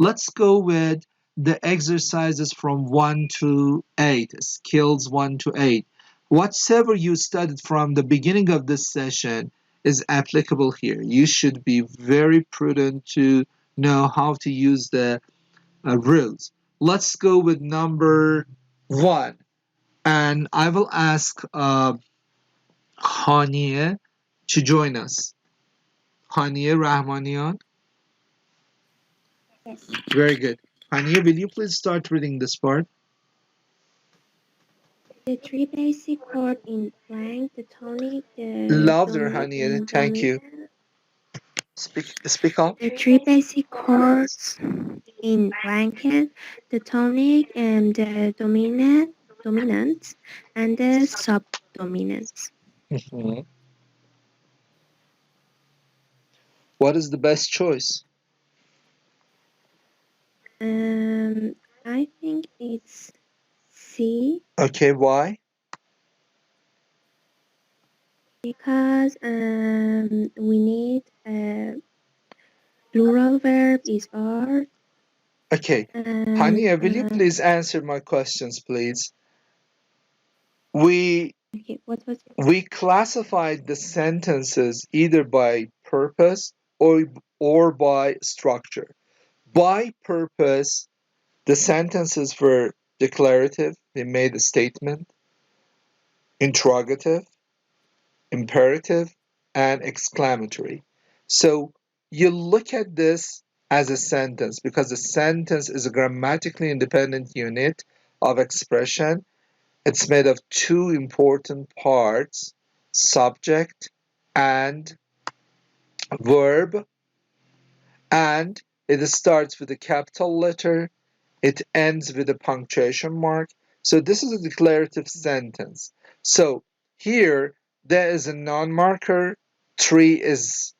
Let's go with the exercises from 1 to 8, skills 1 to 8. Whatever you studied from the beginning of this session is applicable here. You should be very prudent to know how to use the rules. Let's go with number 1. And I will ask Haniye to join us. Haniye Rahmanian. Yes. Very good. Haniye, will you please start reading this part? The three basic chords in blank, the tonic, the Louder, Haniye. Thank you. dominant. Speak up. The three basic chords in blanket, the tonic and the dominant, and the subdominant. Mhm. What is the best choice? I think it's C Okay, why? because we need a plural verb is are. Okay. And Haniye, will you please answer my questions, please? We okay, what was it? we classified the sentences either by purpose or by structure. By purpose, the sentences were declarative, they made a statement, interrogative, imperative, and exclamatory. So you look at this as a sentence because a sentence is a grammatically independent unit of expression. It's made of two important parts, subject and verb, and it starts with a capital letter, it ends with a punctuation mark. So this is a declarative sentence. So here there is a non-marker, 3 is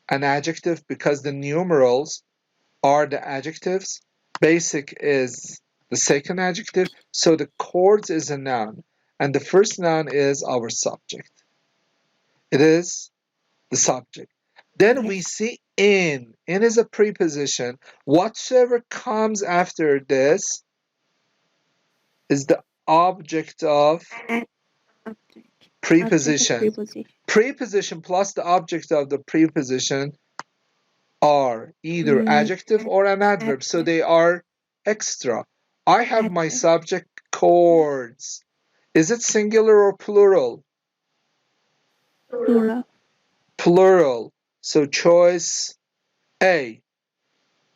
an adjective because the numerals are the adjectives, basic is the second adjective, so the chords is a noun, and the first noun is our subject. It is the subject. Then we Yes. see in. In is a preposition. Whatever comes after this is the object of Add object. preposition. Preposition. Preposition plus the object of the preposition are either adjective or an adverb, so they are extra. I have my Adverb. subject chords. Is it singular or plural? Plural. Plural. So choice A.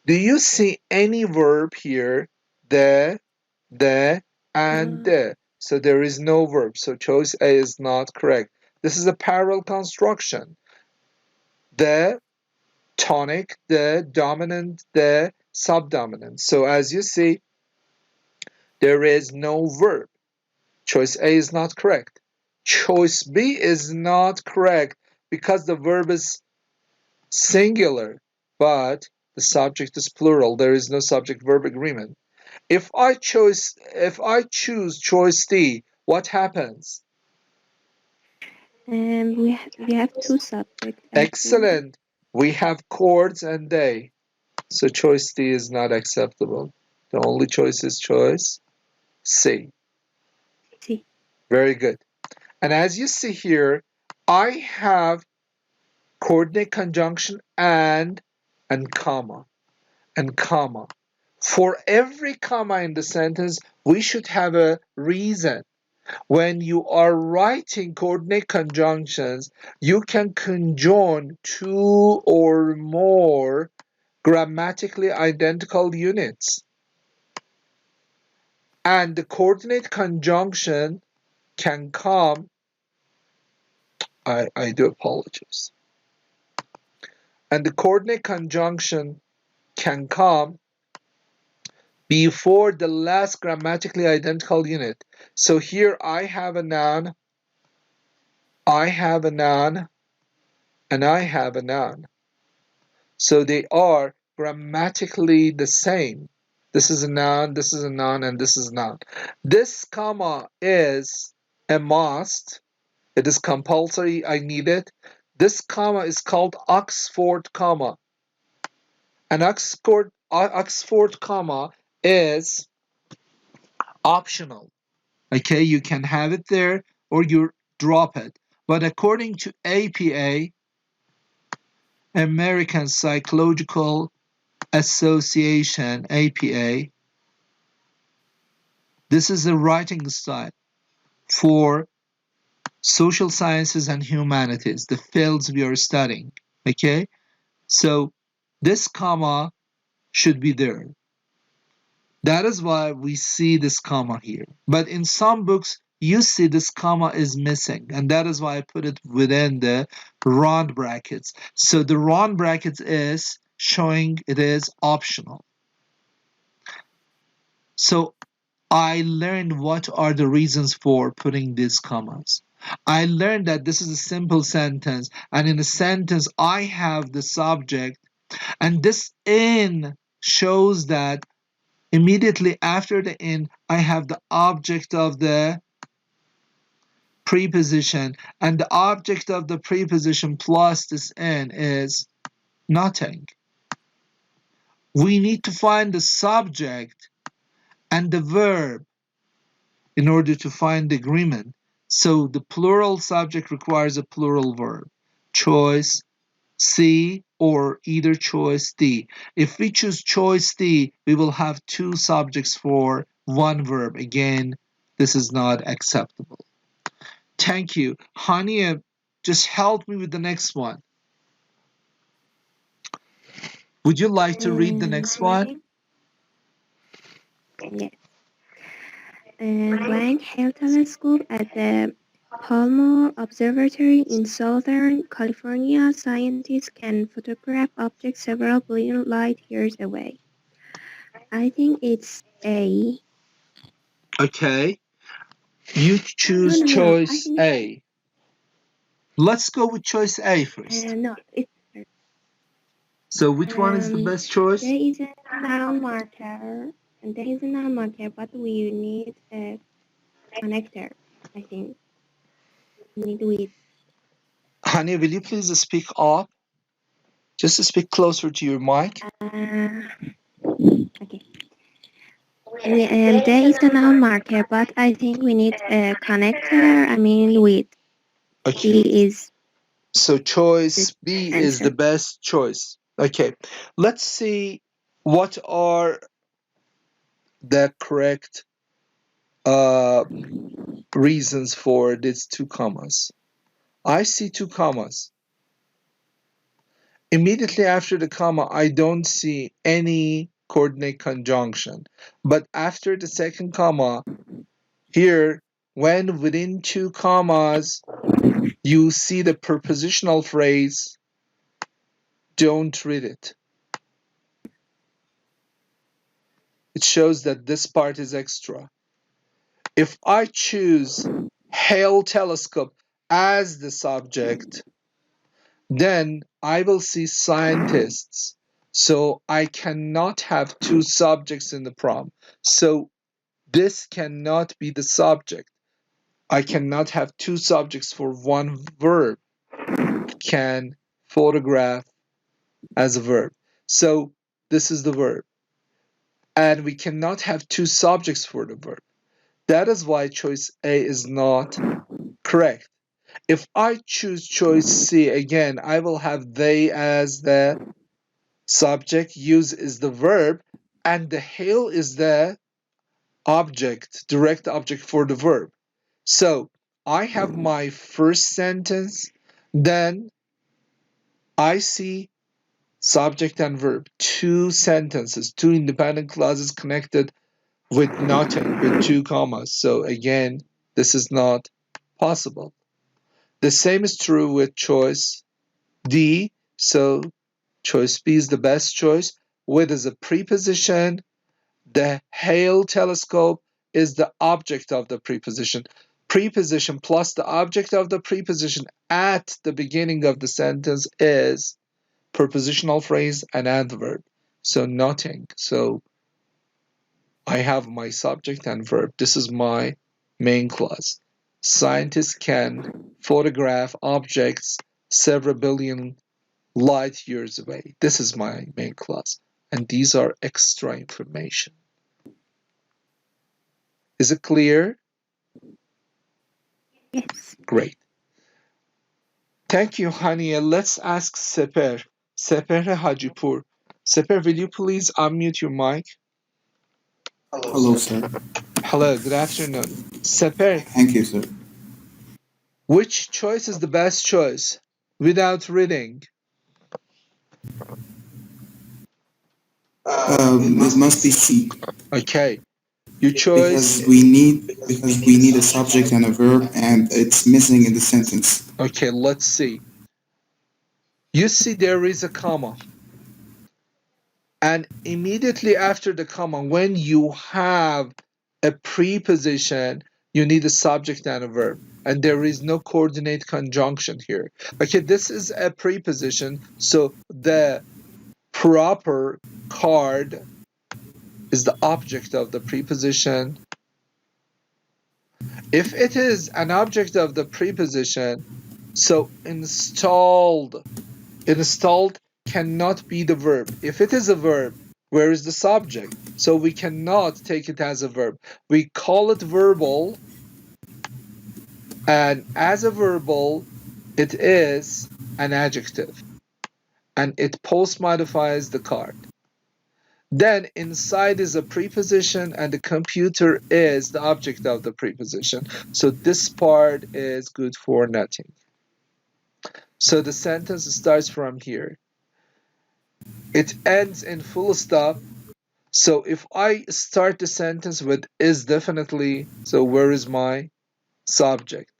Do you see any verb here? The, and the. So there is no verb. So choice A is not correct. This is a parallel construction. The tonic, the dominant, the subdominant. So as you see, there is no verb. Choice A is not correct. Choice B is not correct because the verb is singular, but the subject is plural. There is no subject-verb agreement. If I choose choice D, what happens? We have two subjects. Excellent. We have chords and they. So choice D is not acceptable. The only choice is choice C. C. Very good. And as you see here, I have coordinate conjunction and comma. For every comma in the sentence, we should have a reason. When you are writing coordinate conjunctions, you can conjoin two or more grammatically identical units. And the coordinate conjunction can come, I do apologize. And the coordinate conjunction can come before the last grammatically identical unit. So here I have a noun, I have a noun, and I have a noun. So they are grammatically the same. This is a noun, this is a noun, and this is a noun. This comma is a must. It is compulsory, I need it. This comma is called Oxford comma. An Oxford comma is optional. Okay, you can have it there or you drop it. But according to APA, American Psychological Association, APA, this is a writing style for social sciences and humanities, the fields we are studying. Okay, so this comma should be there. That is why we see this comma here. But in some books, you see this comma is missing, and that is why I put it within the round brackets. So the round brackets is showing it is optional. So I learned what are the reasons for putting these commas. I learned that this is a simple sentence, and in a sentence, I have the subject, and this in shows that immediately after the in, I have the object of the preposition, and the object of the preposition plus this in is nothing. We need to find the subject and the verb in order to find the agreement. So the plural subject requires a plural verb. Choice C or either choice D. If we choose choice D, we will have two subjects for one verb. Again, this is not acceptable. Thank you. Hania, just help me with the next one. Would you like to read the next one? Ready? Yes. Blank Hill Telescope at the Palmer Observatory in Southern California, scientists can photograph objects several billion light years away. I think it's A. Okay. You No, choose no, no. I choice think it's A. Let's go with choice A first. no. It's So which one is the best choice? there is a noun marker, and there is a noun marker, but we need a connector. I think we need with. Hania, will you please speak up? Just speak closer to your mic. Okay. There is a noun marker, but I think we need a connector. I mean, with Okay. B is So the choice B is the answer. best choice. Okay. Let's see what are the correct reasons for these two commas. I see two commas. Immediately after the comma, I don't see any coordinate conjunction. But after the second comma, here, when within two commas, you see the prepositional phrase, don't read it. It shows that this part is extra. If I choose Hale telescope as the subject, then I will see scientists. So I cannot have two subjects in the prompt. So this cannot be the subject. I cannot have two subjects for one verb. Can photograph as a verb. So this is the verb. And we cannot have two subjects for the verb. That is why choice A is not correct. If I choose choice C again, I will have they as the subject, use is the verb, and the hail is the object, direct object for the verb. So I have my first sentence, then I see subject and verb, two sentences, two independent clauses connected with nothing, with two commas. So again, this is not possible. The same is true with choice D. So choice B is the best choice. With as a preposition, the Hale telescope is the object of the preposition. Preposition plus the object of the preposition at the beginning of the sentence is prepositional phrase and adverb. So nothing. So I have my subject and verb. This is my main clause. Scientists can photograph objects several billion light years away. This is my main clause. and these are extra information. Is it clear? Yes. Great. Thank you, Hania. Let's ask Seper. Seper Hajipur. Seper, will you please unmute your mic? Hello, sir. Hello, good afternoon. Seper, Thank you, sir. which choice is the best choice without reading? It must be C Okay, your choice. because we need a subject and a verb, and it's missing in the sentence. Okay, let's see. You see there is a comma. And immediately after the comma, when you have a preposition, you need a subject and a verb. And there is no coordinate conjunction here. Okay, this is a preposition, so the proper card is the object of the preposition. If it is an object of the preposition, so installed cannot be the verb. If it is a verb, where is the subject? So we cannot take it as a verb. We call it verbal, and as a verbal, it is an adjective, and it post modifies the card. Then inside is a preposition, and the computer is the object of the preposition. So this part is good for nothing. So the sentence starts from here. It ends in full stop. So if I start the sentence with is definitely, so where is my subject?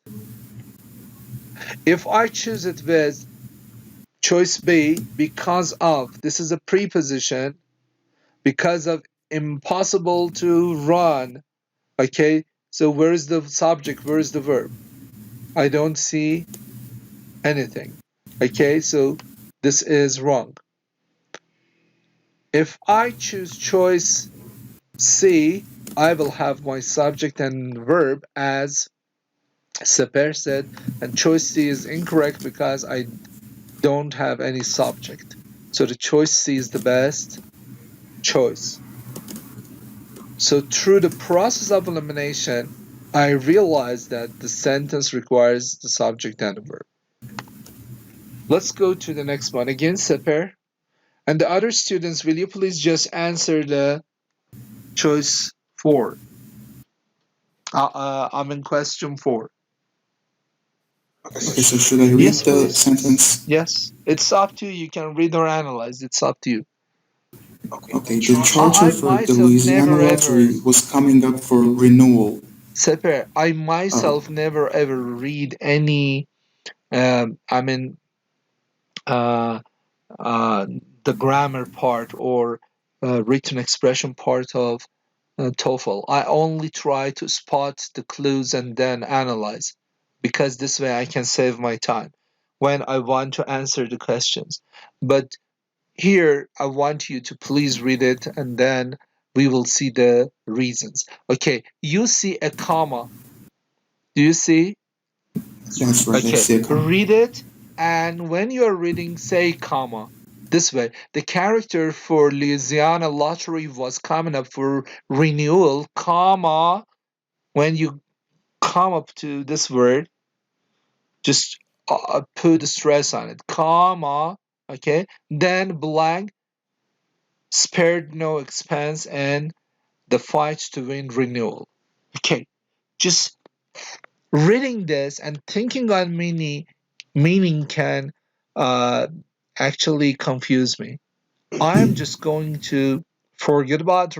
If I choose it with choice B, because of, this is a preposition, because of impossible to run, okay? So where is the subject? Where is the verb? I don't see anything, okay? So this is wrong. If I choose choice C, I will have my subject and verb as Seper said, and choice C is incorrect because I don't have any subject. So the choice C is the best choice. So through the process of elimination, I realized that the sentence requires the subject and the verb. Let's go to the next one. Again, Seper. And the other students, will you please just answer the choice 4? I'm in question 4. Okay, so should I read Yes, the please. sentence? Yes, it's up to you. You can read or analyze. It's up to you. Okay, the charter I for the myself Louisiana never ever, lottery was coming up for renewal. Seper, I Uh, myself never ever read any, I mean, uh, uh, the grammar part or written expression part of TOEFL. I only try to spot the clues and then analyze, because this way I can save my time when I want to answer the questions. But here, I want you to please read it, and then we will see the reasons. Okay, you see a comma. Do you see? that's right, I Okay, see a comma. read it, and when you're reading, say comma. This way, the character for Louisiana lottery was coming up for renewal, comma. When you come up to this word, just put a stress on it, comma. Okay, then blank, spared no expense, and the fight to win renewal. Okay, just reading this and thinking on meaning can uh, actually confuse me. I'm just going to forget about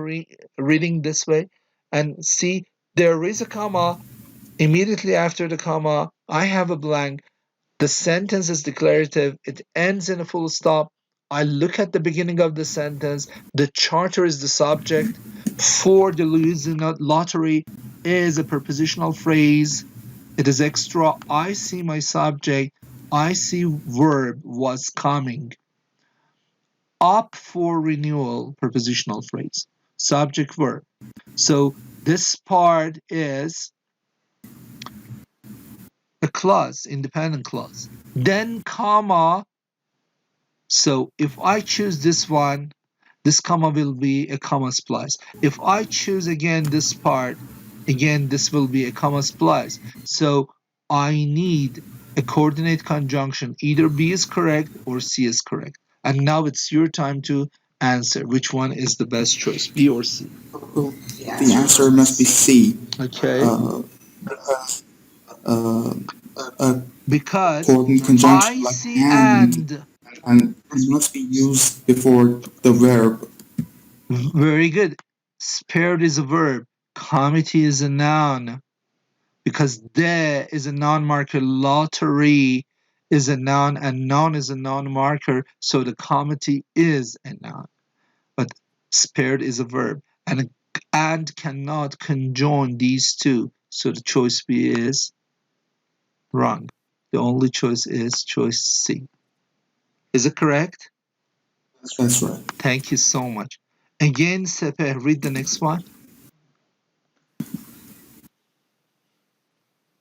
reading this way and see there is a comma. Immediately after the comma, I have a blank. The sentence is declarative. It ends in a full stop. I look at the beginning of the sentence. The charter is the subject. For the Louisiana lottery is a prepositional phrase. It is extra. I see my subject. I see verb was coming. Up for renewal, prepositional phrase. Subject verb. So this part is a clause, independent clause. Then comma. So if I choose this one, This comma will be a comma splice. If I choose again this part, again this will be a comma splice. So I need a coordinate conjunction. Either B is correct or C is correct. And now it's your time to answer. Which one is the best choice, B or C? Well, the answer must be C. Okay. Uh, uh, a Because coordinate conjunction I like see and. and must be used before the verb. Very good. Spared is a verb. Committee is a noun. Because de is a noun marker, lottery is a noun, and noun is a noun marker, so the committee is a noun. But spared is a verb, and cannot conjoin these two, so the choice B is wrong. The only choice is choice C. Is it correct? That's right. Thank you so much. Again, Sepe, read the next one.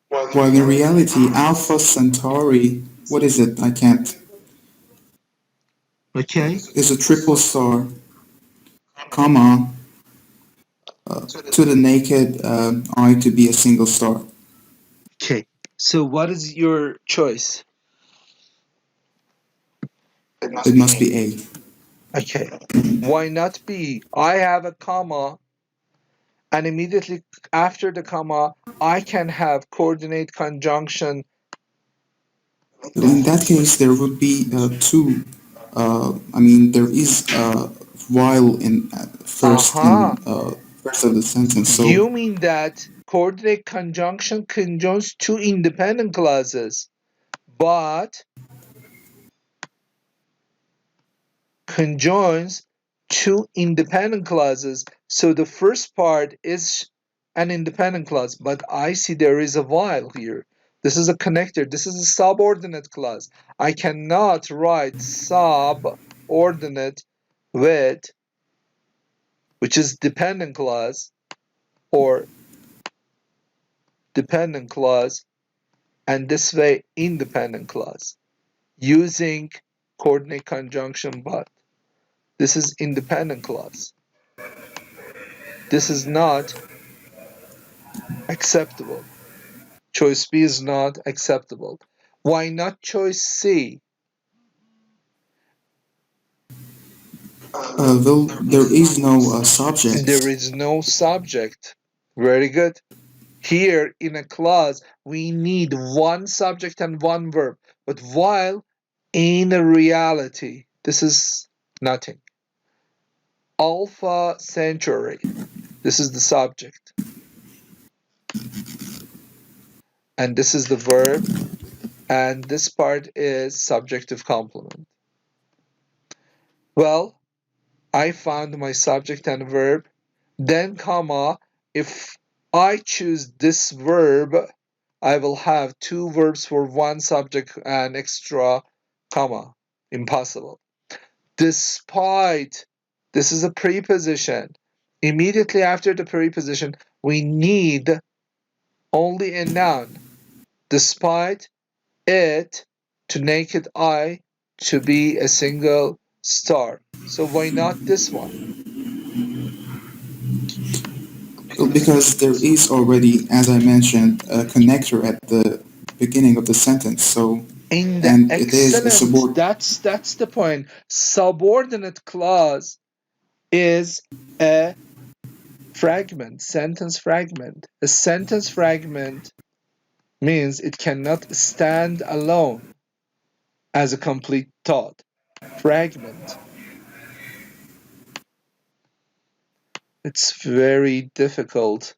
While in reality, Alpha Centauri, what is it? I can't. Okay. Is a triple star, comma, to the naked eye to be a single star. Okay. So what is your choice? It must be A. Okay. Why not B? I have a comma, and immediately after the comma, I can have coordinate conjunction. In that case, there would be two. There is while in Aha. first of the sentence. So You mean that coordinate conjunction conjoins two independent clauses, but conjoins two independent clauses. So the first part is an independent clause, but I see there is a while here. This is a connector. This is a subordinate clause. I cannot write subordinate with, which is dependent clause, or dependent clause, and this way independent clause, using coordinate conjunction but. This is independent clause. This is not acceptable. Choice B is not acceptable. Why not choice C? well, there is no subject. There is no subject. Very good. Here in a clause, we need one subject and one verb. But while in reality, this is nothing. Alpha Centauri. This is the subject. And this is the verb. And this part is subjective complement. Well, I found my subject and verb. Then, comma, if I choose this verb, I will have two verbs for one subject and extra comma. Impossible. Despite, this is a preposition. Immediately after the preposition, we need only a noun. Despite it, to naked eye, to be a single star. So why not this one? Well, because there is already, as I mentioned, a connector at the beginning of the sentence. So In the and it is a excellent, that's the point. Subordinate clause is a fragment, sentence fragment. A sentence fragment means it cannot stand alone as a complete thought. Fragment. It's very difficult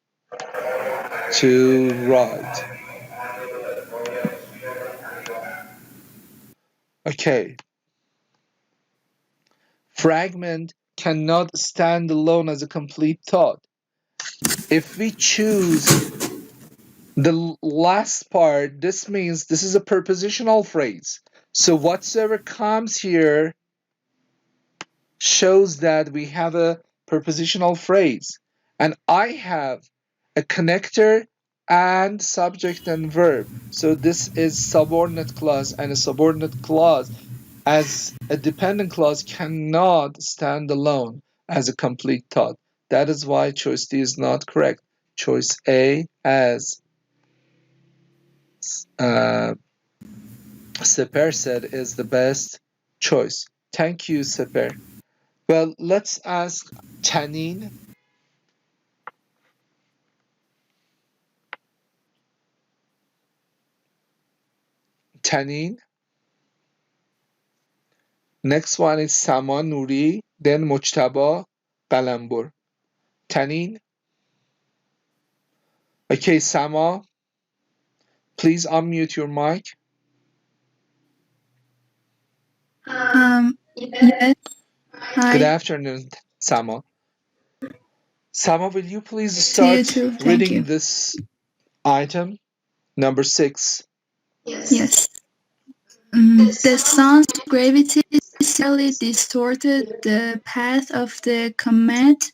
to write. Okay. Fragment cannot stand alone as a complete thought. If we choose the last part, this means this is a prepositional phrase. So whatsoever comes here shows that we have a prepositional phrase. And I have a connector and subject and verb. So this is subordinate clause, and a subordinate clause as a dependent clause cannot stand alone as a complete thought. That is why choice D is not correct. Choice A, as Seper said, is the best choice. Thank you, Seper. Well, let's ask Tanin. Tanin. Next one is Sama Nuri, then Mojtaba Kalambur. Tanin. Okay, Sama, please unmute your mic. Yes. Good Hi. afternoon, Sama. Sama, will you please To you start too. Thank reading you. this item, number 6? Yes. The sun's gravity slightly distorted the path of the comet.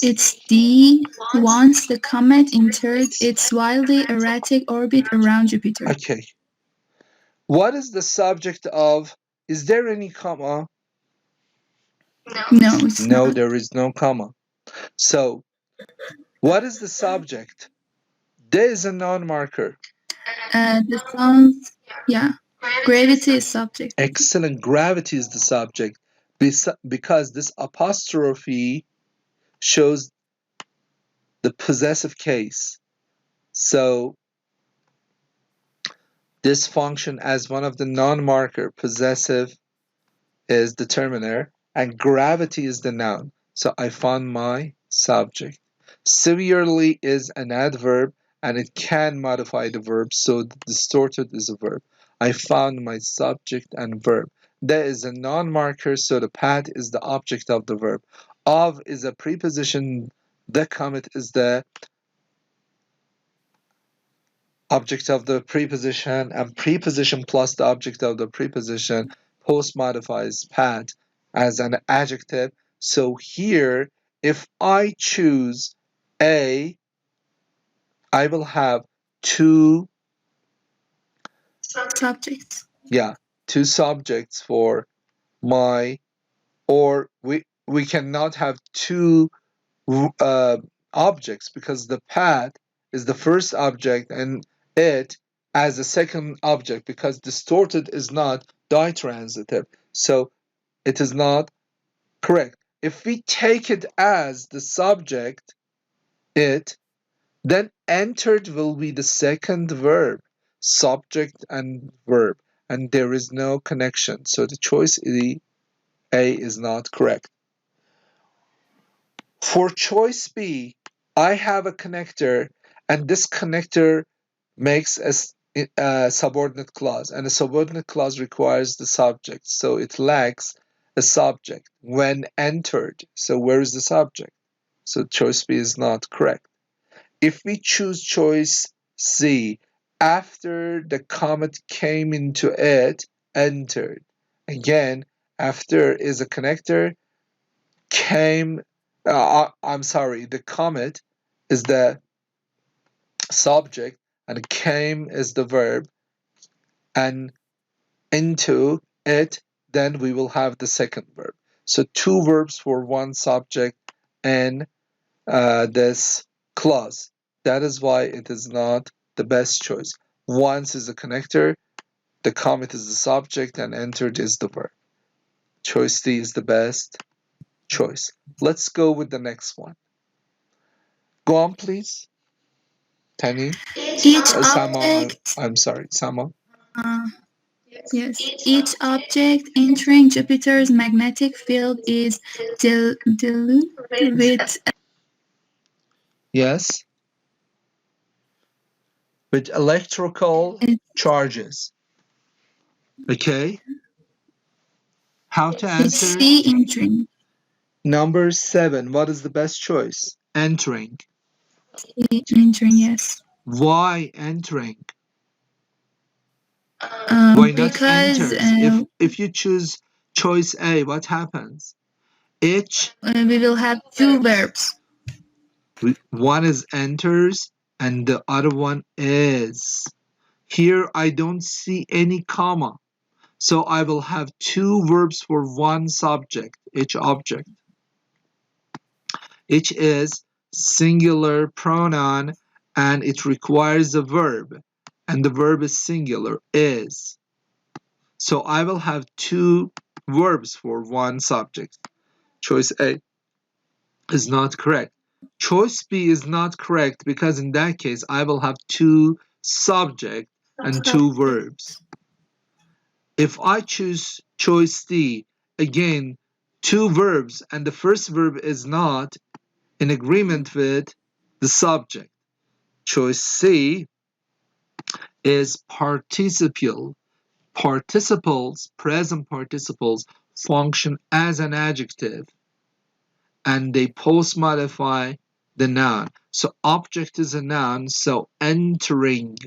It's D. Once the comet entered its wildly erratic orbit around Jupiter. Okay. What is the subject of? Is there any comma? No, it's No, not. there is no comma. So, what is the subject? There is a non-marker. The sun's, yeah, gravity is subject. Excellent. Gravity is the subject because this apostrophe shows the possessive case. So, this function as one of the non-marker, possessive is determiner, and gravity is the noun. So I found my subject. Severely is an adverb, and it can modify the verb, so the distorted is a verb. I found my subject and verb. There is a non-marker, so the path is the object of the verb. Of is a preposition. The comet is the object of the preposition, and preposition plus the object of the preposition post modifies path as an adjective. So here, if I choose A, I will have two Subjects. two subjects for my, or we cannot have two uh, objects because the path is the first object and it as a second object, because distorted is not ditransitive, so it is not correct. If we take it as the subject, it, then entered will be the second verb, subject and verb, and there is no connection, so the choice A is not correct. For choice B, I have a connector, and this connector makes a subordinate clause, and a subordinate clause requires the subject, so it lacks a subject when entered. So where is the subject? So choice B is not correct. If we choose choice C, after the comet came into it, entered. Again, after is a connector, came, I'm sorry, the comet is the subject and came is the verb, and into it, then we will have the second verb. So two verbs for one subject in this clause. That is why it is not the best choice. Once is a connector, the comet is the subject, and entered is the verb. Choice D is the best choice. Let's go with the next one. Go on, please. Tani? Each Sama, object. I'm sorry, Sama. Yes. Each object entering Jupiter's magnetic field is diluted with Yes, with electrical charges. Okay, how to it's answer? C entering. Number 7, what is the best choice? Entering. C entering, yes. Why entering? Why not Because enters? If you choose choice A, what happens? Each, we will have two verbs. one is enters and the other one is. Here I don't see any comma. So I will have two verbs for one subject, each object. Each is singular pronoun and it requires a verb. And the verb is singular, is. So I will have two verbs for one subject. Choice A is not correct. Choice B is not correct because in that case I will have two subject and two verbs. If I choose choice D, again, two verbs and the first verb is not in agreement with the subject. Choice C is participial. Participles, present participles, function as an adjective and they post modify the noun. So object is a noun, so entering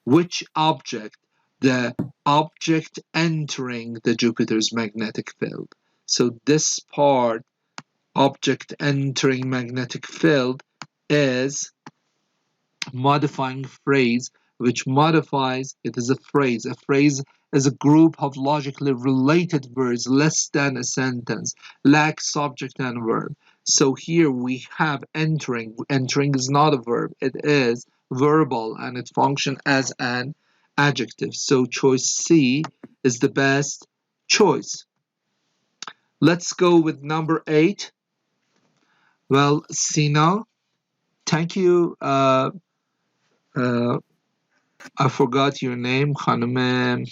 which object? The object entering the Jupiter's magnetic field. So this part, object entering magnetic field, is modifying phrase, which modifies, it is a phrase. A phrase is a group of logically related words less than a sentence, lacks subject and verb. So here we have entering. Entering is not a verb, it is verbal and it functions as an adjective. So choice C is the best choice. Let's go with number 8. Well, Sina, thank you. I forgot your name, خانم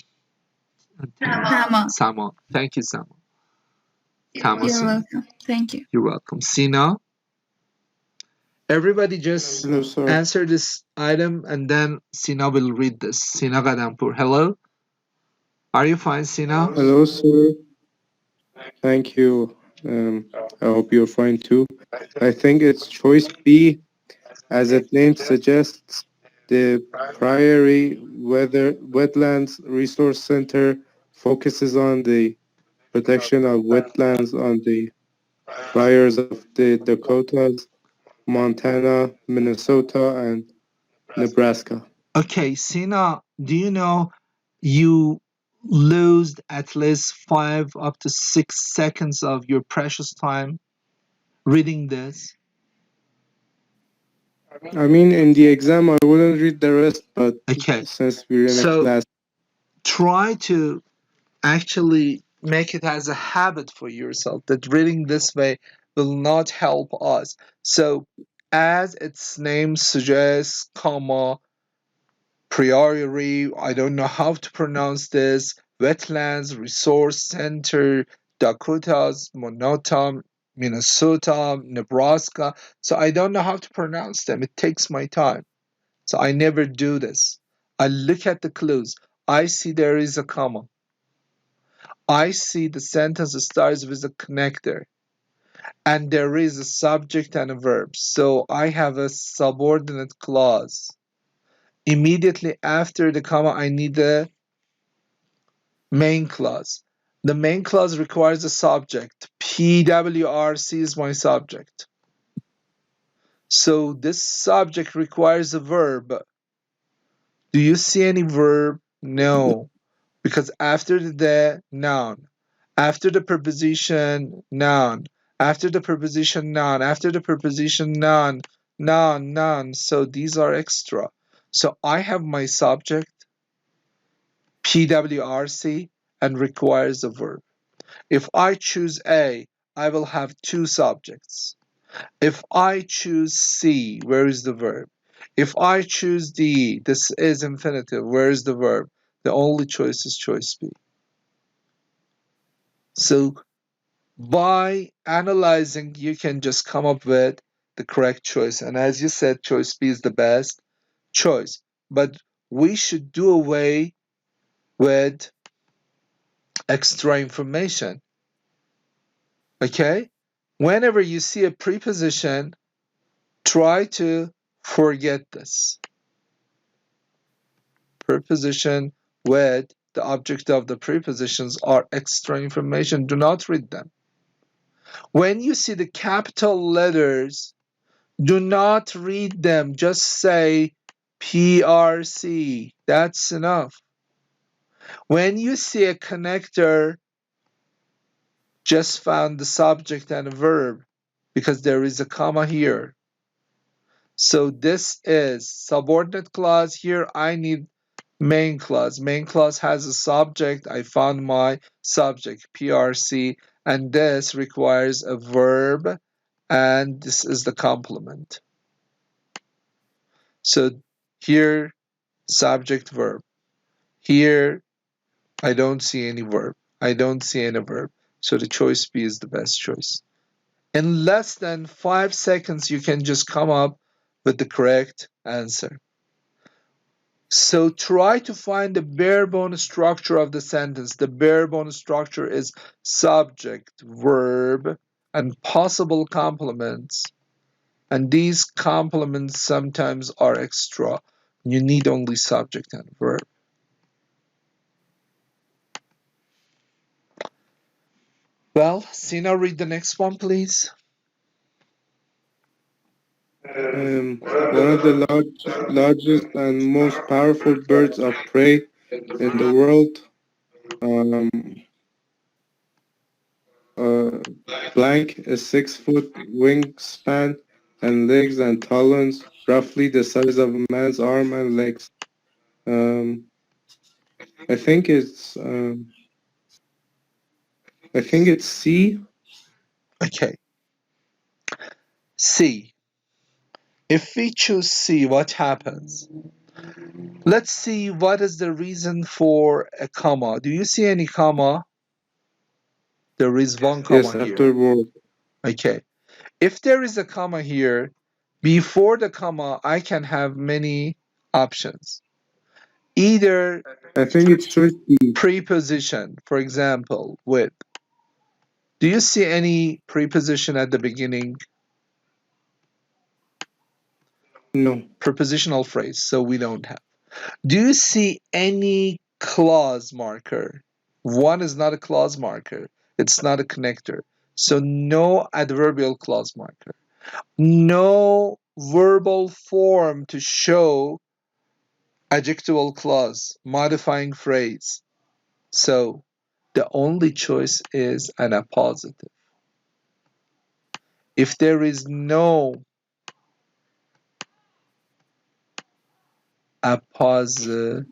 Tama. Sama. Thank you, Sama. Tama You're Sina. welcome. Thank you. You're welcome. Sina, everybody just Hello, sir. answer this item and then Sina will read this. Sina Gadampur. Hello? Are you fine, Sina? Hello, sir. Thank you. I hope you're fine too. I think it's choice B, as its name suggests. The Prairie Wetlands Resource Center focuses on the protection of wetlands on the prairies of the Dakotas, Montana, Minnesota, and Nebraska. Okay, Sina, do you know you lose at least 5 up to 6 seconds of your precious time reading this? I mean, in the exam, I wouldn't read the rest, but Okay, since we're in a so class, try to actually make it as a habit for yourself that reading this way will not help us. So as its name suggests, comma, priori, I don't know how to pronounce this, wetlands, resource center, Dakotas, Monotom, Minnesota, Nebraska. So I don't know how to pronounce them. It takes my time. So I never do this. I look at the clues. I see there is a comma. I see the sentence starts with a connector and there is a subject and a verb. So I have a subordinate clause. Immediately after the comma, I need the main clause. The main clause requires a subject. PWRC is my subject. So this subject requires a verb. Do you see any verb? No. Because after the noun, after the preposition noun, after the preposition noun, after the preposition noun, noun, noun. So these are extra. So I have my subject, PWRC, and requires a verb. If I choose A, I will have two subjects. If I choose C, where is the verb? If I choose D, this is infinitive, where is the verb? The only choice is choice B. So by analyzing, you can just come up with the correct choice. And as you said, choice B is the best choice. But we should do away with extra information. Okay? Whenever you see a preposition, try to forget this. Preposition with the object of the prepositions are extra information. Do not read them. When you see the capital letters, do not read them. Just say PRC. That's enough. When you see a connector, just found the subject and a verb because there is a comma here. So this is subordinate clause. Here I need main clause. Main clause has a subject. I found my subject, PRC, and this requires a verb, and this is the complement. So here, subject, verb. Here, I don't see any verb. I don't see any verb. So the choice B is the best choice. In less than 5 seconds, you can just come up with the correct answer. So try to find the bare bone structure of the sentence. The bare bone structure is subject, verb, and possible complements. And these complements sometimes are extra. You need only subject and verb. Well, Sina, read the next one, please. One of the largest and most powerful birds of prey in the world. Um, blank a 6-foot wingspan and legs and talons, roughly the size of a man's arm and legs. Um, I think it's C. Okay. C. If we choose C, what happens? Let's see what is the reason for a comma. Do you see any comma? There is one Yes, comma here. after word. Okay. If there is a comma here, before the comma, I can have many options. Either I think it's choice B. preposition, for example, with. Do you see any preposition at the beginning? No. Prepositional phrase, so we don't have. Do you see any clause marker? One is not a clause marker. It's not a connector. So no adverbial clause marker. No verbal form to show adjectival clause, modifying phrase. So the only choice is an appositive. If there is no appositive,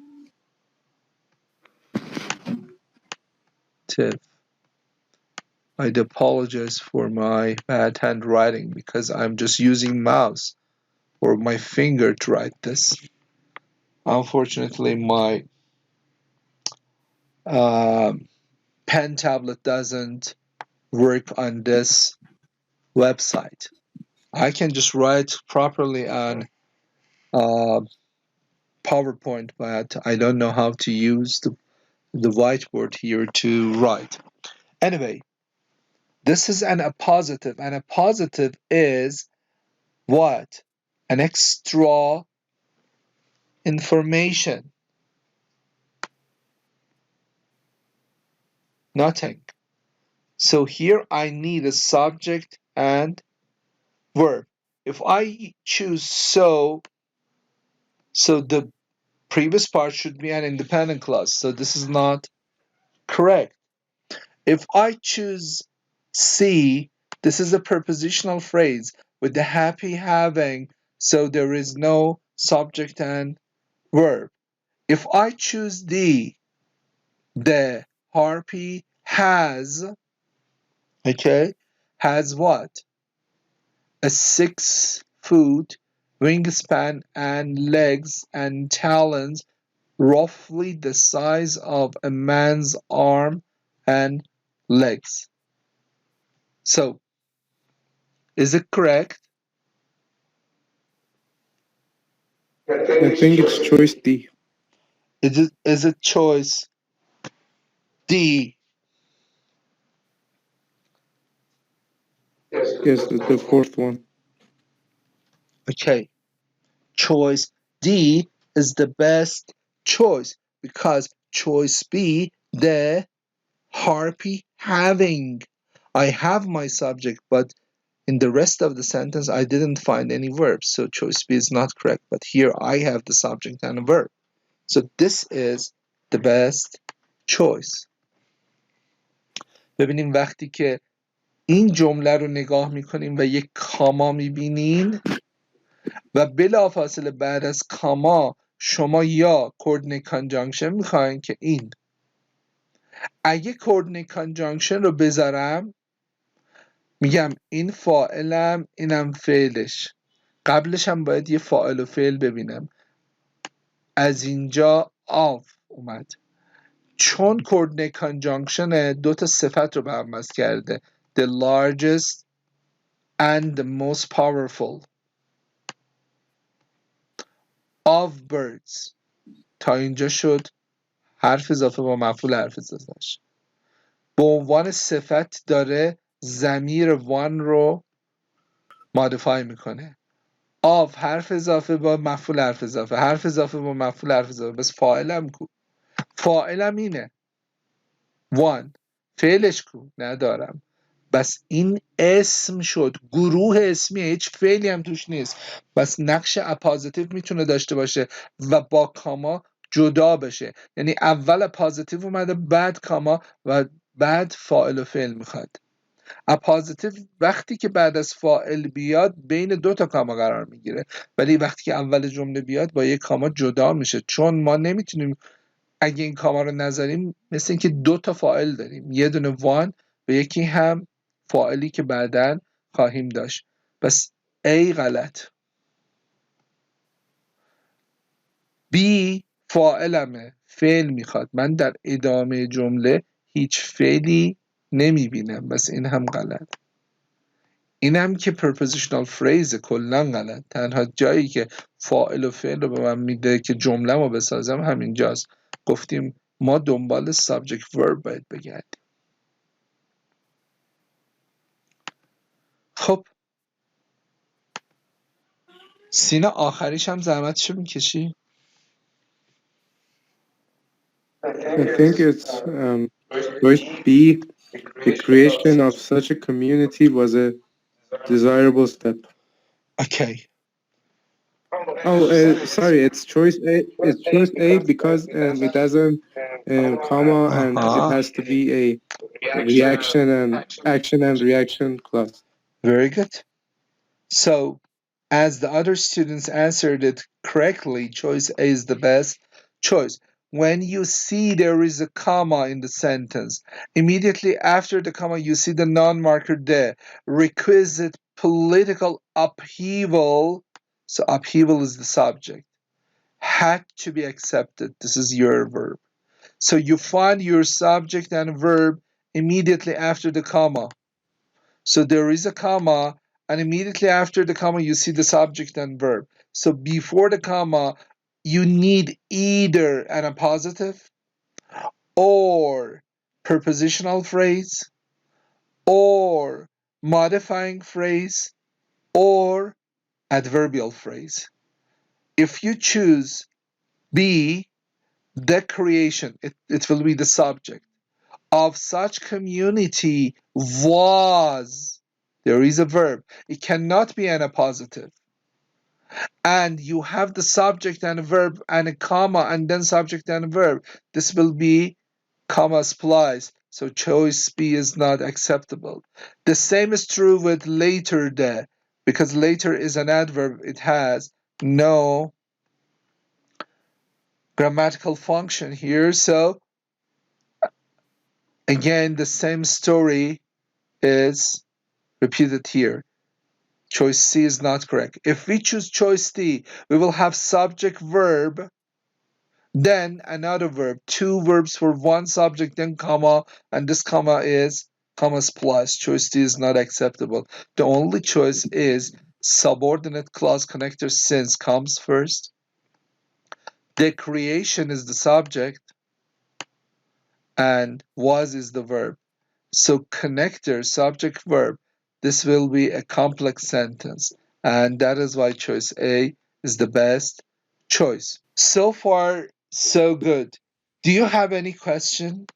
I'd apologize for my bad handwriting because I'm just using mouse or my finger to write this. Unfortunately, my pen tablet doesn't work on this website. I can just write properly on PowerPoint, but I don't know how to use the whiteboard here to write. Anyway, this is an appositive. An appositive is what? An extra information. Nothing. So here I need a subject and verb. If I choose so the previous part should be an independent clause. So this is not correct. If I choose C, this is a prepositional phrase with the happy having, so there is no subject and verb. If I choose D, the harpy has, okay, has what? A 6-foot wingspan and legs and talons roughly the size of a man's arm and legs. So, is it correct? I think it's choice D. Is it choice D? Yes, the fourth one. Okay, choice D is the best choice because choice B, the harpy having. I have my subject, but in the rest of the sentence, I didn't find any verbs, so choice B is not correct. But here I have the subject and a verb. So this is the best choice. ببینیم وقتی که این جمله رو نگاه میکنیم و یک کاما میبینین و بلافاصله بعد از کاما شما یا coordinate conjunction میخواین که این اگه coordinate conjunction رو بذارم میگم این فاعلم اینم فعلش قبلش هم باید یه فاعل و فعل ببینم از اینجا of اومد چون coordinate conjunction دو تا صفت رو به هم وصل کرده the largest and the most powerful of birds تا اینجا شد حرف اضافه با مفعول حرف اضافهش به عنوان صفت داره ضمیر one رو مودیفای میکنه of حرف اضافه با مفعول حرف اضافه حرف اضافه با مفعول حرف اضافه بس فاعلم کو فاعلم اینه one فعلش کو ندارم بس این اسم شد گروه اسمی هیچ فعلی هم توش نیست بس نقش اپازیتیو میتونه داشته باشه و با کاما جدا بشه یعنی اول اپازیتیو اومده بعد کاما و بعد فاعل و فعل میخواد اپازیتیو وقتی که بعد از فاعل بیاد بین دو تا کاما قرار میگیره ولی وقتی که اول جمله بیاد با یک کاما جدا میشه چون ما نمیتونیم اگه این کاما رو نذاریم مثل اینکه دو تا فاعل داریم یه دونه وان و یکی هم فاعلی که بعداً خواهیم داشت پس A غلط B فاعلمه فعل میخواد من در ادامه جمله هیچ فعلی نمیبینم بس این هم غلط اینم که prepositional phrase کلا غلط تنها جایی که فاعل و فعل رو به من میده که جمله رو بسازم همینجاست گفتیم ما دنبال subject verb باید بگردیم خب سینا آخریش هم زحمتشو میکشی؟ I think it's choice B. The creation of such a community was a desirable step. اوکی Oh, sorry, it's choice A. It's choice A because it has a comma and it has to be a reaction and action and reaction clause. Very good. So, as the other students answered it correctly, choice A is the best choice. When you see there is a comma in the sentence, immediately after the comma, you see the non-marker there. Requisite political upheaval. So, upheaval is the subject. Had to be accepted. This is your verb. So, you find your subject and verb immediately after the comma. So there is a comma, and immediately after the comma, you see the subject and verb. So before the comma, you need either an appositive or prepositional phrase or modifying phrase or adverbial phrase. If you choose B, the creation, it will be the subject of such community was. There is a verb. It cannot be an appositive. And you have the subject and a verb and a comma and then subject and a verb. This will be comma splice. So choice B is not acceptable. The same is true with later there because later is an adverb. It has no grammatical function here. So again, the same story is repeated here. Choice C is not correct. If we choose choice D, we will have subject verb, then another verb, two verbs for one subject, then comma, and this comma is commas plus. Choice D is not acceptable. The only choice is subordinate clause connector since comes first. The creation is the subject, and was is the verb. So connector, subject, verb, this will be a complex sentence. And that is why choice A is the best choice. So far, so good. Do you have any question?